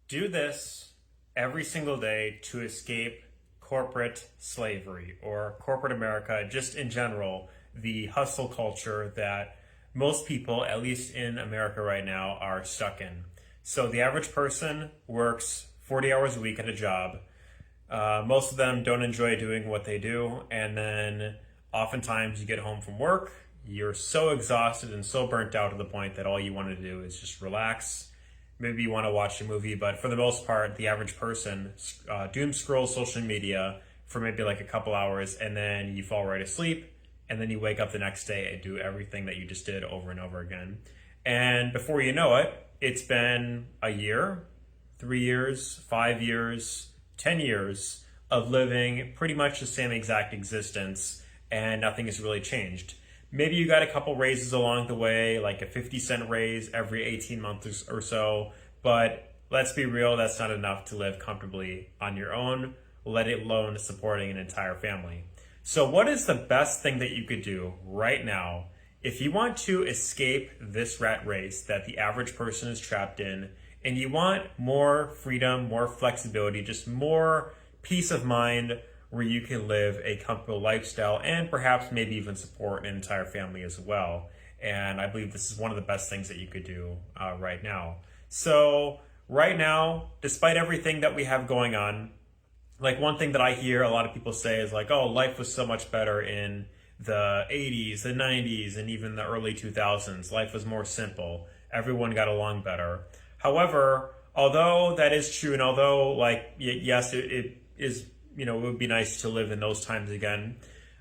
Do this every single day to escape corporate slavery or corporate America, just in general, the hustle culture that most people, at least in America right now, are stuck in. So the average person works 40 hours a week at a job. Most of them don't enjoy doing what they do, and then oftentimes you get home from work, you're so exhausted and so burnt out to the point that all you want to do is just relax. Maybe you want to watch a movie, but for the most part, the average person doom scrolls social media for maybe like a couple hours, and then you fall right asleep, and then you wake up the next day and do everything that you just did over and over again. And before you know it, it's been a year, 3 years, 5 years, 10 years of living pretty much the same exact existence, and nothing has really changed. Maybe you got a couple raises along the way, like a 50-cent raise every 18 months or so, but let's be real, that's not enough to live comfortably on your own, let alone supporting an entire family. So what is the best thing that you could do right now if you want to escape this rat race that the average person is trapped in, and you want more freedom, more flexibility, just more peace of mind where you can live a comfortable lifestyle and perhaps maybe even support an entire family as well? And I believe this is one of the best things that you could do right now. So right now, despite everything that we have going on, like one thing that I hear a lot of people say is like, oh, life was so much better in the 80s, the 90s, and even the early 2000s. Life was more simple. Everyone got along better. However, although that is true, and although yes, it is, it would be nice to live in those times again.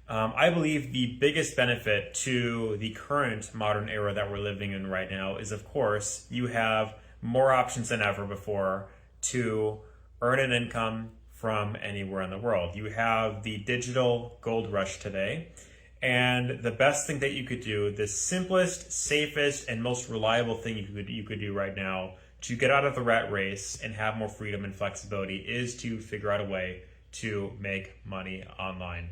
I believe the biggest benefit to the current modern era that we're living in right now is, of course, you have more options than ever before to earn an income from anywhere in the world. You have the digital gold rush today, and the best thing that you could do, the simplest, safest, and most reliable thing you could do right now to get out of the rat race and have more freedom and flexibility is to figure out a way to make money online.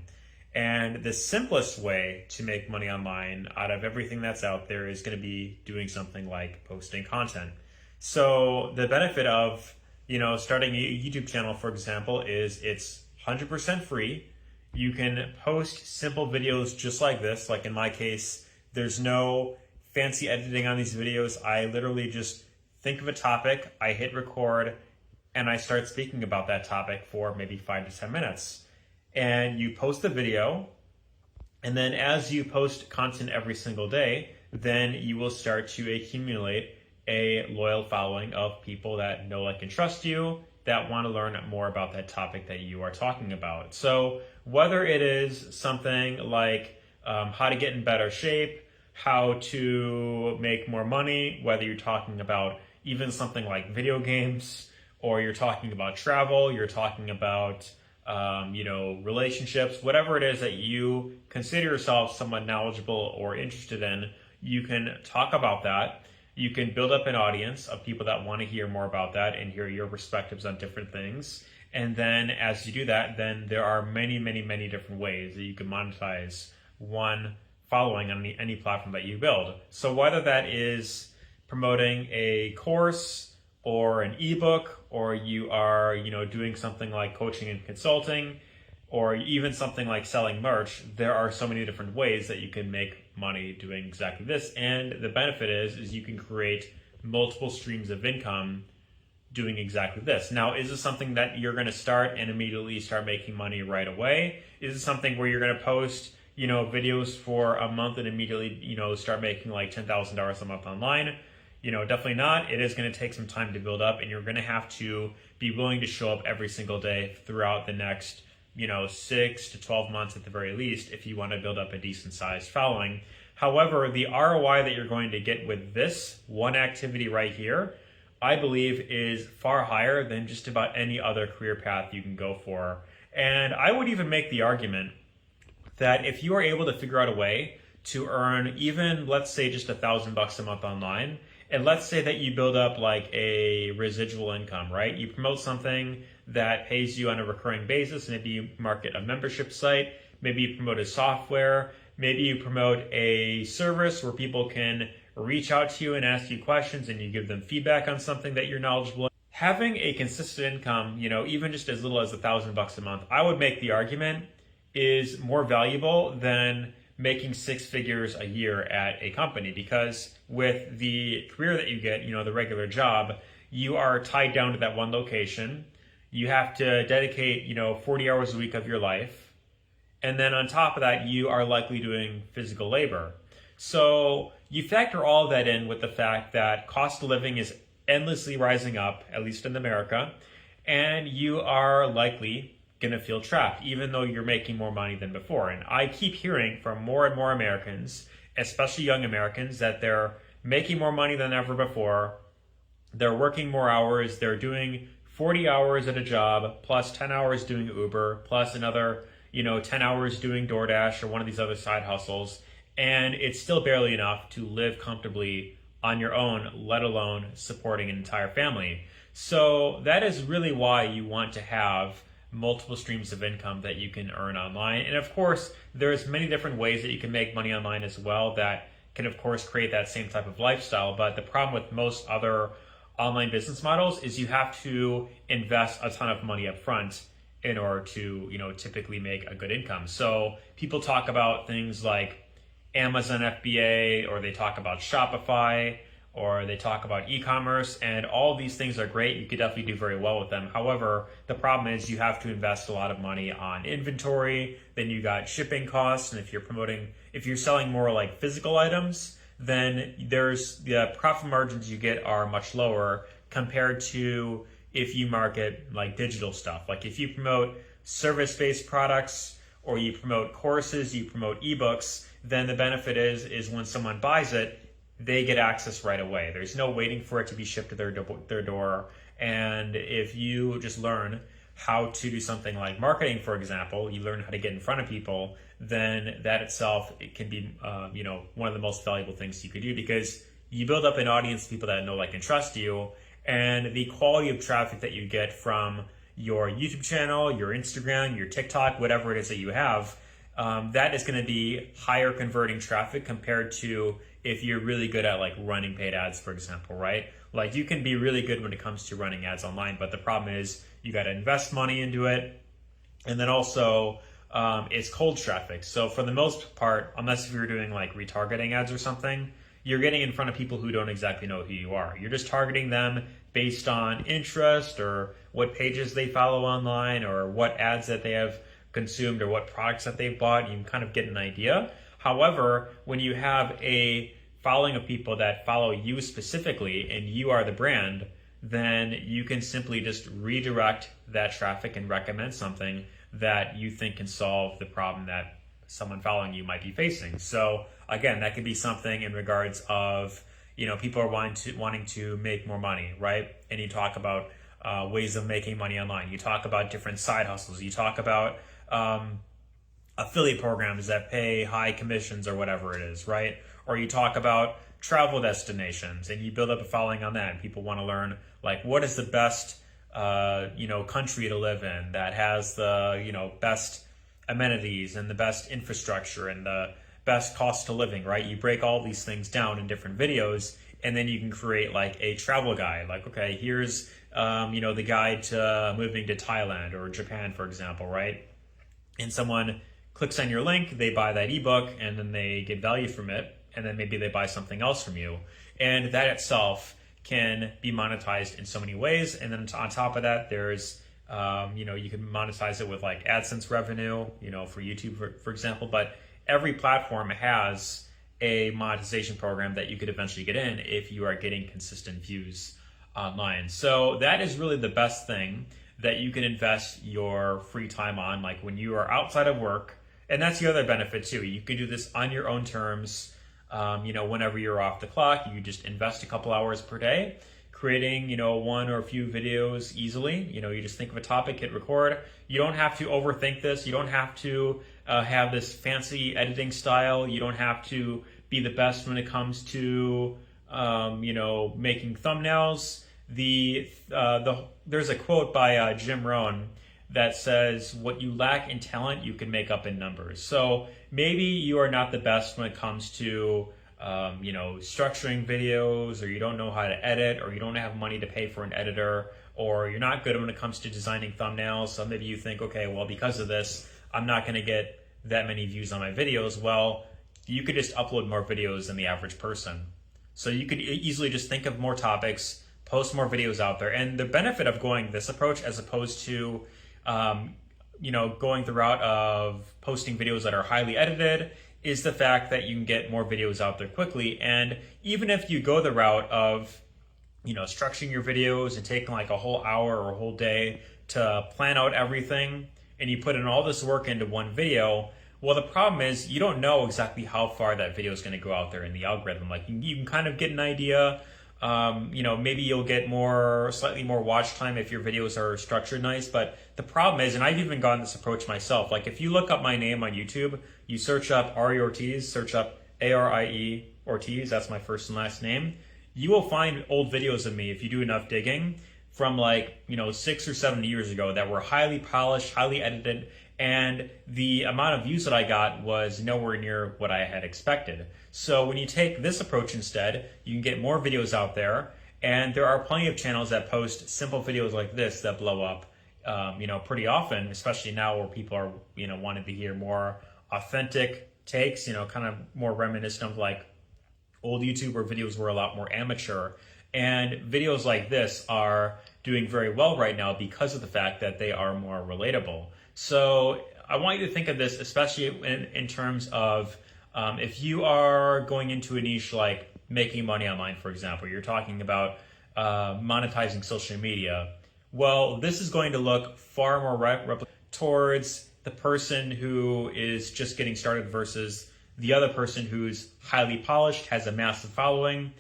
And the simplest way to make money online out of everything that's out there is going to be doing something like posting content. So the benefit of, starting a YouTube channel, for example, is it's 100% free. You can post simple videos just like this. Like in my case, there's no fancy editing on these videos. I literally just think of a topic, I hit record, and I start speaking about that topic for maybe 5 to 10 minutes. And you post the video, and then as you post content every single day, then you will start to accumulate a loyal following of people that know, like, and trust you, that want to learn more about that topic that you are talking about. So whether it is something like how to get in better shape, how to make more money, whether you're talking about even something like video games, or you're talking about travel, you're talking about relationships, whatever it is that you consider yourself someone knowledgeable or interested in, you can talk about that. You can build up an audience of people that want to hear more about that and hear your perspectives on different things. And then as you do that, then there are many, many, many different ways that you can monetize one following on any platform that you build. So whether that is promoting a course or an ebook, or you are, doing something like coaching and consulting, or even something like selling merch, there are so many different ways that you can make money doing exactly this. And the benefit is you can create multiple streams of income doing exactly this. Now, is this something that you're going to start and immediately start making money right away? Is it something where you're going to post, videos for a month and immediately, start making like $10,000 a month online? Definitely not. It is going to take some time to build up, and you're going to have to be willing to show up every single day throughout the next 6 to 12 months at the very least if you want to build up a decent sized following. However, the ROI that you're going to get with this one activity right here, I believe, is far higher than just about any other career path you can go for. And I would even make the argument that if you are able to figure out a way to earn even, let's say, just $1,000 a month online, and let's say that you build up like a residual income, right? You promote something that pays you on a recurring basis. Maybe you market a membership site. Maybe you promote a software. Maybe you promote a service where people can reach out to you and ask you questions, and you give them feedback on something that you're knowledgeable in. having a consistent income, even just as little as $1,000 a month, I would make the argument is more valuable than making six figures a year at a company, because with the career that you get, the regular job, you are tied down to that one location. You have to dedicate, 40 hours a week of your life. And then on top of that, you are likely doing physical labor. So you factor all of that in with the fact that cost of living is endlessly rising up, at least in America, and you are likely going to feel trapped, even though you're making more money than before. And I keep hearing from more and more Americans, especially young Americans, that they're making more money than ever before. They're working more hours. They're doing 40 hours at a job, plus 10 hours doing Uber, plus another, 10 hours doing DoorDash or one of these other side hustles. And it's still barely enough to live comfortably on your own, let alone supporting an entire family. So that is really why you want to have multiple streams of income that you can earn online. And of course, there's many different ways that you can make money online as well that can, of course, create that same type of lifestyle. But the problem with most other online business models is you have to invest a ton of money up front in order to, typically make a good income. So people talk about things like Amazon FBA, or they talk about Shopify, or they talk about e-commerce, and all these things are great. You could definitely do very well with them. However, the problem is you have to invest a lot of money on inventory, then you got shipping costs, and if you're selling more like physical items, then the profit margins you get are much lower compared to if you market like digital stuff. Like if you promote service-based products, or you promote courses, you promote ebooks, then the benefit is when someone buys it, they get access right away. There's no waiting for it to be shipped to their door. And if you just learn how to do something like marketing, for example, you learn how to get in front of people, then that itself, it can be one of the most valuable things you could do, because you build up an audience of people that know, like, and trust you, and the quality of traffic that you get from your YouTube channel, your Instagram, your TikTok, whatever it is that you have, that is going to be higher converting traffic compared to if you're really good at like running paid ads, for example, right? Like you can be really good when it comes to running ads online, but the problem is you got to invest money into it. And then also it's cold traffic. So for the most part, unless if you're doing like retargeting ads or something, you're getting in front of people who don't exactly know who you are. You're just targeting them based on interest or what pages they follow online or what ads that they have consumed or what products that they've bought. You can kind of get an idea. However, when you have a following of people that follow you specifically and you are the brand, then you can simply just redirect that traffic and recommend something that you think can solve the problem that someone following you might be facing. So again, that could be something in regards of, people are wanting to make more money, right? And you talk about ways of making money online. You talk about different side hustles. You talk about affiliate programs that pay high commissions or whatever it is, right? Or you talk about travel destinations and you build up a following on that, and people want to learn like what is the best country to live in that has the best amenities and the best infrastructure and the best cost of living, right? You break all these things down in different videos, and then you can create like a travel guide. Like, okay, here's the guide to moving to Thailand or Japan, for example, right? And someone clicks on your link, they buy that ebook, and then they get value from it, and then maybe they buy something else from you. And that itself can be monetized in so many ways. And then on top of that, there's, you can monetize it with like AdSense revenue, for YouTube, for example. But every platform has a monetization program that you could eventually get in if you are getting consistent views online. So that is really the best thing that you can invest your free time on, like when you are outside of work. And that's the other benefit too. You can do this on your own terms. Whenever you're off the clock, you just invest a couple hours per day, creating, one or a few videos easily. You just think of a topic, hit record. You don't have to overthink this. You don't have to have this fancy editing style. You don't have to be the best when it comes to, making thumbnails. There's a quote by Jim Rohn that says, what you lack in talent, you can make up in numbers. So maybe you are not the best when it comes to, structuring videos, or you don't know how to edit, or you don't have money to pay for an editor, or you're not good when it comes to designing thumbnails. So maybe you think, okay, well, because of this, I'm not going to get that many views on my videos. Well, you could just upload more videos than the average person. So you could easily just think of more topics, post more videos out there. And the benefit of going this approach as opposed to, going the route of posting videos that are highly edited is the fact that you can get more videos out there quickly. And even if you go the route of, structuring your videos and taking like a whole hour or a whole day to plan out everything, and you put in all this work into one video, well, the problem is you don't know exactly how far that video is going to go out there in the algorithm. Like you can kind of get an idea. Maybe you'll get slightly more watch time if your videos are structured nice. But the problem is, and I've even gotten this approach myself, like if you look up my name on YouTube, you search up Ari Ortiz, search up ARIE Ortiz, that's my first and last name, you will find old videos of me, if you do enough digging, from 6 or 7 years ago that were highly polished, highly edited, and the amount of views that I got was nowhere near what I had expected. So when you take this approach instead, you can get more videos out there, and there are plenty of channels that post simple videos like this that blow up, pretty often, especially now where people are, wanting to hear more authentic takes, kind of more reminiscent of like old YouTube where videos were a lot more amateur. And videos like this are doing very well right now because of the fact that they are more relatable. So I want you to think of this, especially in terms of if you are going into a niche like making money online, for example, you're talking about monetizing social media. Well, this is going to look far more towards the person who is just getting started versus the other person who's highly polished, has a massive following.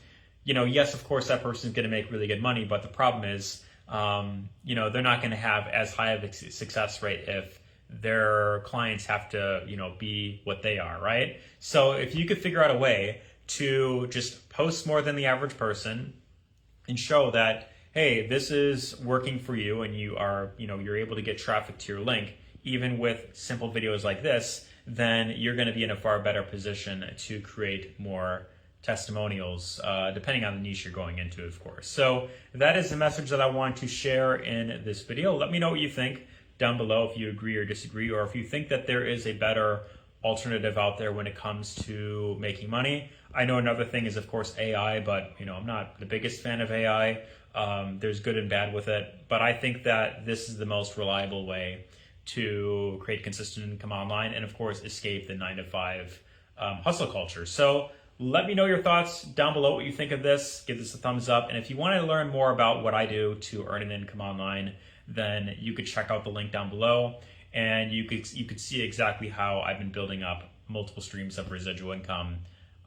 Yes, of course, that person is going to make really good money, but the problem is, they're not going to have as high of a success rate if their clients have to, be what they are, right? So if you could figure out a way to just post more than the average person and show that, hey, this is working for you and you are, you're able to get traffic to your link, even with simple videos like this, then you're going to be in a far better position to create more testimonials, depending on the niche you're going into, of course. So that is the message that I want to share in this video. Let me know what you think down below, if you agree or disagree, or if you think that there is a better alternative out there when it comes to making money. I know another thing is, of course, AI, but I'm not the biggest fan of AI. There's good and bad with it, but I think that this is the most reliable way to create consistent income online and, of course, escape the 9-to-5 hustle culture. So let me know your thoughts down below, what you think of this. Give this a thumbs up. And if you want to learn more about what I do to earn an income online, then you could check out the link down below, and you could see exactly how I've been building up multiple streams of residual income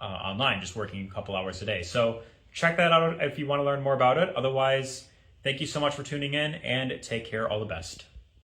online, just working a couple hours a day. So check that out if you want to learn more about it. Otherwise, thank you so much for tuning in, and take care. All the best.